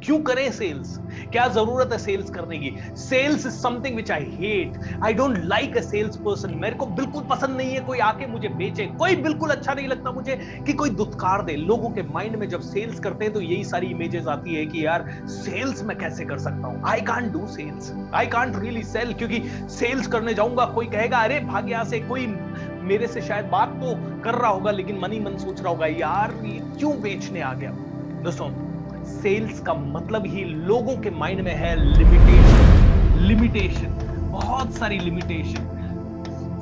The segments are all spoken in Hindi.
क्यों करें सेल्स? क्या जरूरत है सेल्स करने की? Sales is something which I hate. I don't like a sales person. मेरे को बिल्कुल पसंद नहीं है कोई आके मुझे बेचे। कोई बिल्कुल अच्छा नहीं लगता मुझे कि कोई दुत्कार दे। लोगों के माइंड में जब सेल्स करते हैं तो यही सारी इमेजेस आती है कि यार सेल्स मैं कैसे कर सकता हूं। I can't do sales, I can't really sell, क्योंकि सेल्स करने जाऊंगा कोई कहेगा अरे भाग यहां से। कोई मेरे से शायद बात तो कर रहा होगा लेकिन मन ही मन सोच रहा होगा यार ये क्यों बेचने आ गया। दोस्तों, सेल्स का मतलब ही लोगों के माइंड में है लिमिटेशन। लिमिटेशन, बहुत सारी लिमिटेशन।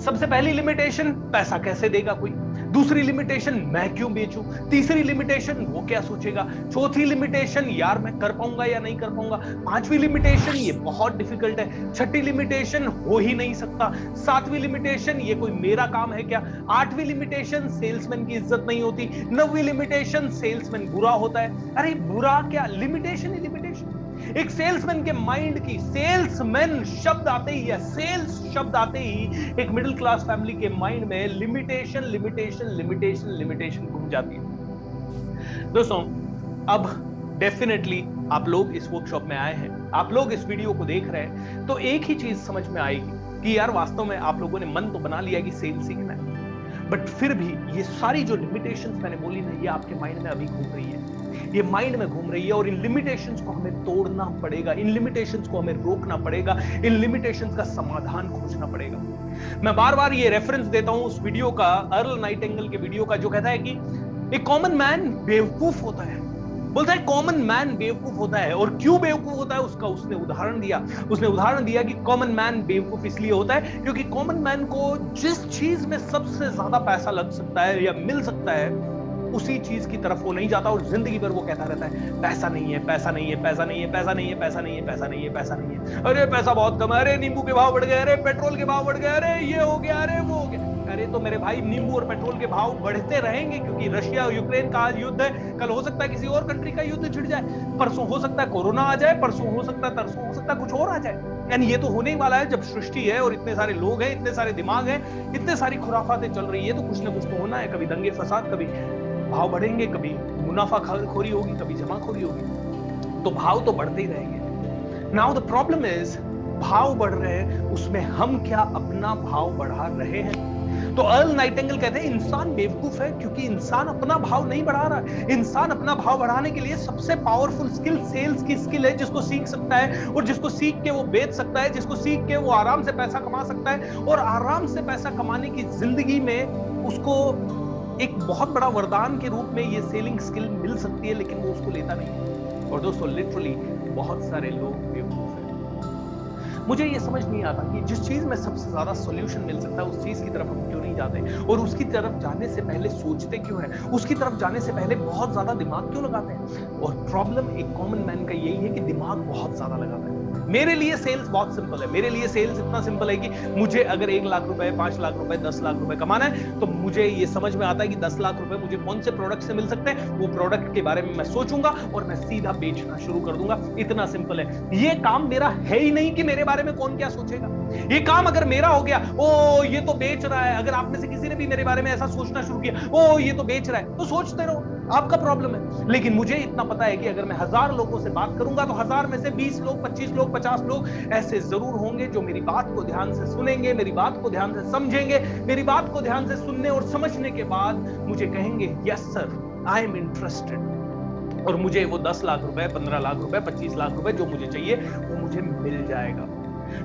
सबसे पहली लिमिटेशन, पैसा कैसे देगा कोई। दूसरी लिमिटेशन, मैं क्यों बेचूं। तीसरी लिमिटेशन, वो क्या सोचेगा। चौथी लिमिटेशन, यार मैं कर पाऊंगा या नहीं कर पाऊंगा। पांचवी लिमिटेशन, ये बहुत डिफिकल्ट है। छठी लिमिटेशन, हो ही नहीं सकता। सातवीं लिमिटेशन, ये कोई मेरा काम है क्या। आठवीं लिमिटेशन, सेल्समैन की इज्जत नहीं होती। नौवीं लिमिटेशन, सेल्समैन बुरा होता है। अरे बुरा क्या, लिमिटेशन ही लिमिटेशन। एक सेल्समैन के माइंड की, सेल्समैन शब्द आते ही या सेल्स शब्द आते ही एक मिडिल क्लास फैमिली के माइंड में लिमिटेशन लिमिटेशन लिमिटेशन लिमिटेशन घूम जाती है। दोस्तों, अब डेफिनेटली आप लोग इस वर्कशॉप में आए हैं, आप लोग इस वीडियो को देख रहे हैं, तो एक ही चीज समझ में आएगी कि यार वास्तव में आप लोगों ने मन तो बना लिया कि सेल्स सीखना है, बट फिर भी ये सारी जो लिमिटेशंस मैंने बोली ना, ये आपके माइंड में अभी घूम रही है। ये माइंड में घूम रही है और इन लिमिटेशंस को हमें तोड़ना पड़ेगा, इन लिमिटेशंस को हमें रोकना पड़ेगा, इन लिमिटेशंस का समाधान खोजना पड़ेगा। मैं बार बार ये रेफरेंस देता हूं उस वीडियो का, अर्ल नाइटिंगेल के वीडियो का, जो कहता है कि एक कॉमन मैन बेवकूफ होता है। बोलता है कॉमन मैन बेवकूफ होता है, और क्यों बेवकूफ होता है उसका उसने उदाहरण दिया। उसने उदाहरण दिया कि कॉमन मैन बेवकूफ इसलिए होता है क्योंकि कॉमन मैन को जिस चीज में सबसे ज्यादा पैसा लग सकता है या मिल सकता है, उसी चीज की तरफ वो नहीं जाता और जिंदगी भर वो कहता रहता है पैसा नहीं है, पैसा नहीं है, पैसा नहीं है, पैसा नहीं है, पैसा नहीं है, पैसा नहीं है, पैसा नहीं है। अरे पैसा बहुत कम है, अरे नींबू के भाव बढ़ गए, अरे पेट्रोल के भाव बढ़ गए, अरे ये हो गया, अरे वो हो गया। अरे तो मेरे भाई, नींबू और पेट्रोल के भाव बढ़ते रहेंगे क्योंकि रशिया और यूक्रेन का आज युद्ध है। कल हो सकता है किसी और कंट्री का युद्ध छिड़ जाए, परसों हो सकता है कोरोना आ जाए, परसों हो सकता है, तरसों हो सकता है कुछ और आ जाए। यानी ये तो होने ही वाला है। जब सृष्टि है और इतने सारे लोग हैं, इतने सारे दिमाग हैं, इतने सारी खुराफातें चल रही है, तो कुछ ना कुछ तो होना है। कभी दंगे फसाद, कभी भाव बढ़ेंगे, कभी मुनाफाखोरी होगी, कभी जमाखोरी होगी, तो भाव तो बढ़ते ही रहेंगे। नाउ द प्रॉब्लम इज, भाव बढ़ रहे हैं, उसमें हम क्या अपना भाव बढ़ा रहे हैं? तो अर्ल नाइटिंगेल कहते हैं इंसान बेवकूफ है क्योंकि इंसान अपना भाव नहीं बढ़ा रहा। इंसान अपना भाव बढ़ाने के लिए सबसे पावरफुल स्किल सेल्स की स्किल है, जिसको सीख सकता है और जिसको सीख के वो बेच सकता है, जिसको सीख के वो आराम से पैसा कमा सकता है। और आराम से पैसा कमाने की जिंदगी में उसको एक बहुत बड़ा वरदान के रूप में ये सेलिंग स्किल मिल सकती है, लेकिन वो उसको लेता नहीं है। और दोस्तों, लिटरली बहुत सारे लोग बेवकूफ हैं। मुझे ये समझ नहीं आता कि जिस चीज में सबसे ज्यादा सॉल्यूशन मिल सकता है, उस चीज की तरफ हम क्यों नहीं जाते, और उसकी तरफ जाने से पहले सोचते क्यों हैं, उसकी तरफ जाने से पहले बहुत ज्यादा दिमाग क्यों लगाते हैं। और प्रॉब्लम एक कॉमन मैन का यही है कि दिमाग बहुत ज्यादा लगाता है। मेरे लिए सेल्स बहुत सिंपल है। मेरे लिए सेल्स इतना सिंपल है कि मुझे अगर 1 लाख रुपए, 5 लाख रुपए, 10 लाख रुपए कमाना है, तो मुझे ये समझ में आता है कि 10 लाख रुपए मुझे कौन से प्रोडक्ट से मिल सकते हैं। वो प्रोडक्ट के बारे में मैं सोचूंगा और मैं सीधा बेचना शुरू कर दूंगा। इतना सिंपल है। ये काम मेरा है ही नहीं कि मेरे बारे में कौन क्या सोचेगा। ये काम अगर मेरा हो गया, ओ ये तो बेच रहा है, अगर आप में से किसी ने भी मेरे बारे में ऐसा सोचना शुरू किया, ओ ये तो बेच रहा है, तो सोचते रहो, आपका प्रॉब्लम है। लेकिन मुझे इतना पता है कि अगर मैं 1000 लोगों से बात करूंगा तो 1000 में से 20 लोग, 25 लोग, 50 लोग ऐसे जरूर होंगे जो मेरी बात को ध्यान से सुनेंगे, मेरी बात को ध्यान से समझेंगे, मेरी बात को ध्यान से सुनने और समझने के बाद मुझे कहेंगे yes sir, I am interested, और मुझे वो 10 लाख रुपए, 15 लाख रुपए, 25 लाख रुपए जो मुझे चाहिए वो मुझे मिल जाएगा।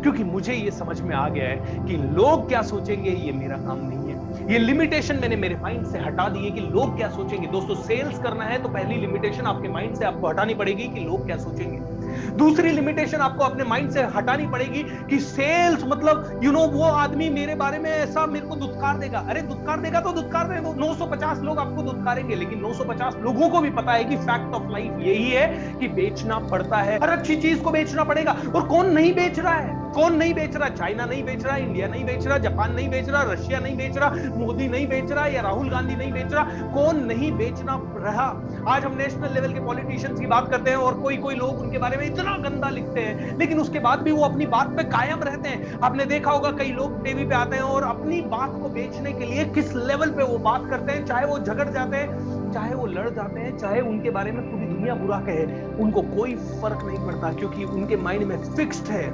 क्योंकि मुझे ये समझ में आ गया है कि लोग क्या सोचेंगे ये मेरा काम नहीं है। ये लिमिटेशन मैंने मेरे माइंड से हटा दी है कि लोग क्या सोचेंगे। दोस्तों, सेल्स करना है तो पहली लिमिटेशन आपके माइंड से आपको हटानी पड़ेगी कि लोग क्या सोचेंगे। दूसरी लिमिटेशन आपको अपने माइंड से हटानी पड़ेगी कि सेल्स मतलब वो आदमी मेरे बारे में ऐसा मेरे को दुत्कार देगा। अरे दुत्कार देगा तो दुत्कार दे दो, 950 लोग आपको दुत्कारेंगे, लेकिन 950 लोगों को भी पता है कि फैक्ट ऑफ लाइफ यही है कि बेचना पड़ता है, हर अच्छी चीज को बेचना पड़ेगा। और कौन नहीं बेच रहा है? कौन नहीं बेच रहा? चाइना नहीं बेच रहा, इंडिया नहीं बेच रहा, जापान नहीं बेच रहा, रशिया नहीं बेच रहा, मोदी नहीं बेच रहा या राहुल गांधी नहीं बेच रहा। कौन नहीं बेचना रहा? आज हम नेशनल लेवल के पॉलिटिशियंस की बात करते हैं और कोई लोग उनके बारे में इतना गंदा लिखते हैं, लेकिन उसके बाद भी वो अपनी बात पे कायम रहते हैं। आपने देखा होगा कई लोग टीवी पे आते हैं और अपनी बात को बेचने के लिए किस लेवल पे वो बात करते हैं, चाहे वो झगड़ जाते हैं, चाहे वो लड़ जाते हैं, चाहे उनके बारे में पूरी दुनिया बुरा कहे उनको कोई फर्क नहीं पड़ता, क्योंकि उनके माइंड में फिक्स्ड है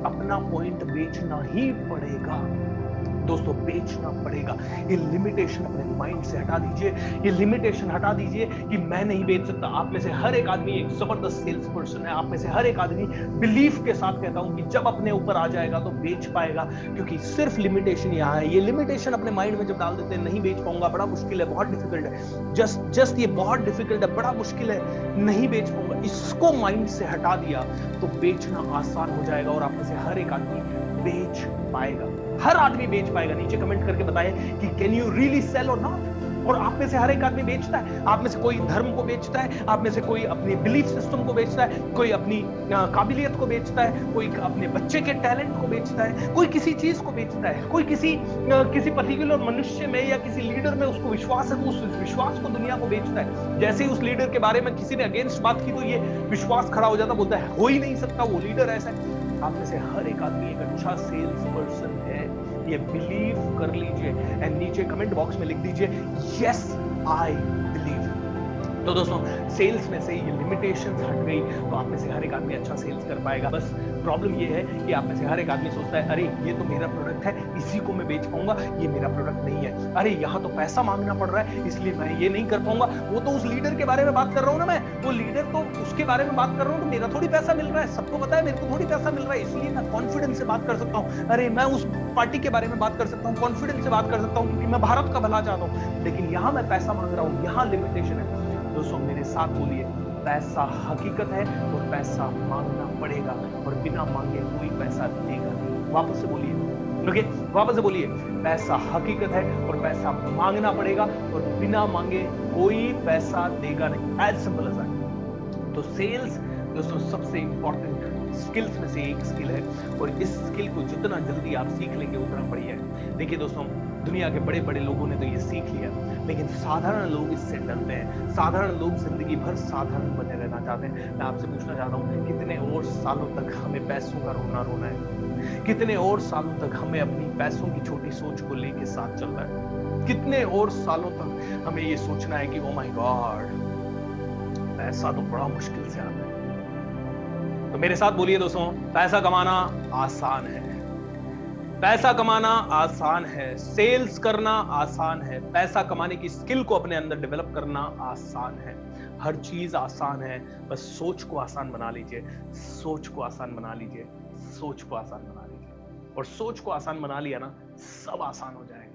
अपना पॉइंट बेचना ही पड़ेगा। दोस्तों बेचना पड़ेगा। ये लिमिटेशन अपने माइंड से हटा दीजिए, ये लिमिटेशन हटा दीजिए कि मैं नहीं बेच सकता। आप में से हर एक आदमी एक जबरदस्त सेल्स पर्सन है। आप में से हर एक आदमी बिलीफ के साथ कहता हूं कि जब अपने ऊपर आ जाएगा तो बेच पाएगा, क्योंकि सिर्फ लिमिटेशन यहां है। ये लिमिटेशन अपने माइंड में जब डाल देते हैं, नहीं बेच पाऊंगा, बड़ा मुश्किल है, बहुत डिफिकल्ट है, जस्ट ये बहुत डिफिकल्ट है, बड़ा मुश्किल है, नहीं बेच पाऊंगा, इसको माइंड से हटा दिया तो बेचना आसान हो जाएगा और आप में से हर एक आदमी बेच पाएगा। हर आदमी बेच पाएगा। नीचे कमेंट करके बताएं कि कैन यू रियली सेल और नॉट। और आप में से हर एक आदमी बेचता है। आप में से कोई धर्म को बेचता है, आप में से कोई अपनी बिलीफ सिस्टम को बेचता है, कोई अपनी काबिलियत को बेचता है, कोई अपने बच्चे के टैलेंट को बेचता है, कोई किसी चीज को बेचता है, कोई किसी पर्टिकुलर मनुष्य में या किसी लीडर में उसको विश्वास है तो उस विश्वास को दुनिया को बेचता है। जैसे ही उस लीडर के बारे में किसी ने अगेंस्ट बात की तो ये विश्वास खड़ा हो जाता, बोलता है हो ही नहीं सकता, वो लीडर ऐसा है। आप में से हर एक आदमी एक अच्छा सेल्स पर्सन है, ये बिलीव कर लीजिए एंड नीचे कमेंट बॉक्स में लिख दीजिए यस आई बिलीव। तो दोस्तों सेल्स में से ये लिमिटेशंस हट गई तो आप में से हर एक आदमी अच्छा सेल्स कर पाएगा। बस प्रॉब्लम ये है कि आप में से हर एक आदमी सोचता है अरे ये तो मेरा प्रोडक्ट है, इसी को मैं बेच पाऊंगा, ये मेरा प्रोडक्ट नहीं है, अरे यहाँ तो पैसा मांगना पड़ रहा है इसलिए मैं ये नहीं कर पाऊंगा, वो तो उस लीडर के बारे में बात कर रहा हूँ ना, मैं वो लीडर तो उसके बारे में बात कर रहा हूँ तो मेरा थोड़ी पैसा मिल रहा है, सबको पता है मेरे को थोड़ी पैसा मिल रहा है, इसलिए मैं कॉन्फिडेंस से बात कर सकता हूँ। अरे मैं उस पार्टी के बारे में बात कर सकता हूँ, कॉन्फिडेंस से बात कर सकता हूँ क्योंकि मैं भारत का भला चाहता हूँ, लेकिन यहाँ मैं पैसा मांग रहा हूँ, यहाँ लिमिटेशन है। दोस्तों मेरे साथ बोलिए, पैसा हकीकत है और पैसा मांगना पड़ेगा और बिना मांगे कोई पैसा देगा नहीं। वापस से बोलिए, ओके वापस से बोलिए, पैसा हकीकत है और पैसा मांगना पड़ेगा और बिना मांगे कोई पैसा देगा नहीं। As simple as that. तो सेल्स दोस्तों सबसे इंपॉर्टेंट स्किल्स में से एक स्किल है और इस स्किल को जितना जल्दी आप सीख लेंगे उतना बढ़िया है। देखिए दोस्तों दुनिया के बड़े बड़े लोगों ने तो ये सीख लिया, लेकिन साधारण लोग इससे डरते हैं। साधारण लोग जिंदगी भर साधारण बने रहना चाहते हैं। मैं आपसे पूछना चाहता हूँ कितने और सालों तक हमें पैसों का रोना है? कितने और सालों तक हमें अपनी पैसों की छोटी सोच को लेके साथ चलना है? कितने और सालों तक हमें ये सोचना है कि ओ माय गॉड पैसा तो बड़ा मुश्किल से आता है? तो मेरे साथ बोलिए दोस्तों, पैसा कमाना आसान है, पैसा कमाना आसान है, सेल्स करना आसान है, पैसा कमाने की स्किल को अपने अंदर डेवलप करना आसान है। हर चीज आसान है, बस सोच को आसान बना लीजिए, सोच को आसान बना लीजिए, सोच को आसान बना लीजिए। और सोच को आसान बना लिया ना, सब आसान हो जाएगा।